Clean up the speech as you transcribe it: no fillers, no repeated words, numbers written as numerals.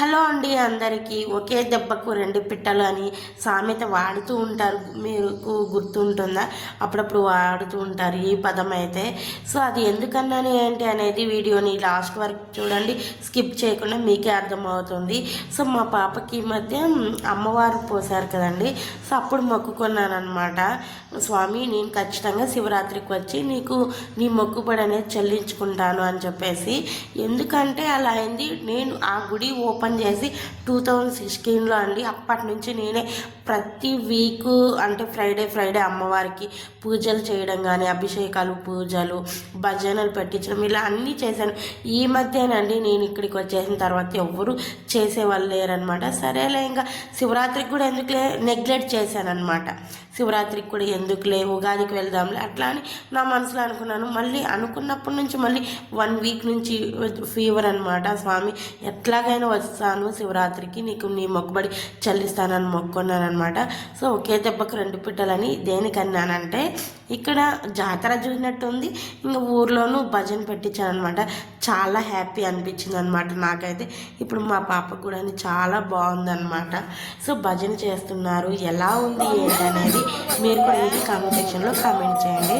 Hello అండి, అందరికీ ఒకే దెబ్బకు రెండు పిట్టలు అని సామెత వాడుతూ ఉంటారు. మీకు గుర్తుంటుందా? అప్పుడప్పుడు వాడుతూ ఉంటారు ఈ పదం అయితే. సో అది ఎందుకన్నాను ఏంటి అనేది వీడియోని లాస్ట్ వరకు చూడండి, స్కిప్ చేయకుండా మీకే అర్థమవుతుంది. సో మా పాపకి ఈ మధ్య అమ్మవారు పోసారు కదండి. సో అప్పుడు మొక్కుకున్నాను అనమాట. స్వామి, నేను ఖచ్చితంగా శివరాత్రికి వచ్చి నీకు నీ మొక్కుబడి అనేది చెల్లించుకుంటాను అని చెప్పేసి. ఎందుకంటే అలా అయింది. నేను ఆ గుడి ఓపెన్ చేసి 2016లో అండి. అప్పటి నుంచి నేనే ప్రతి వీకు అంటే ఫ్రైడే అమ్మవారికి పూజలు చేయడం కానీ, అభిషేకాలు, పూజలు, భజనలు పెట్టించడం, ఇలా అన్నీ చేశాను. ఈ మధ్యనండి నేను ఇక్కడికి వచ్చేసిన తర్వాత ఎవ్వరూ చేసేవాళ్ళు లేరనమాట. సరేలే, ఇంకా శివరాత్రికి కూడా ఎందుకులే నెగ్లెక్ట్ చేశాను అనమాట. శివరాత్రికి కూడా ఎందుకులే, ఉగాదికి వెళ్దాంలే అట్లా అని నా మనసులో అనుకున్నాను. మళ్ళీ అనుకున్నప్పటి నుంచి మళ్ళీ 1 వీక్ నుంచి ఫీవర్ అనమాట. స్వామి, ఎట్లాగైనా వస్తాను శివరాత్రికి, నీకు నీ మొక్కుబడి చెల్లిస్తానని మొక్కున్నాను అనమాట. సో ఒకే దెబ్బకు రెండు పిట్టలని దేనికన్నానంటే, ఇక్కడ జాతర చూసినట్టుంది, ఇంకా ఊర్లోనూ భజన పెట్టించాను అనమాట. చాలా హ్యాపీ అనిపించింది అనమాట నాకైతే. ఇప్పుడు మా పాపకు కూడా చాలా బాగుందన్నమాట. సో భజన చేస్తున్నారు, ఎలా ఉంది ఏంటి అనేది మీరు కూడా కామెంట్ సెక్షన్లో కామెంట్ చేయండి.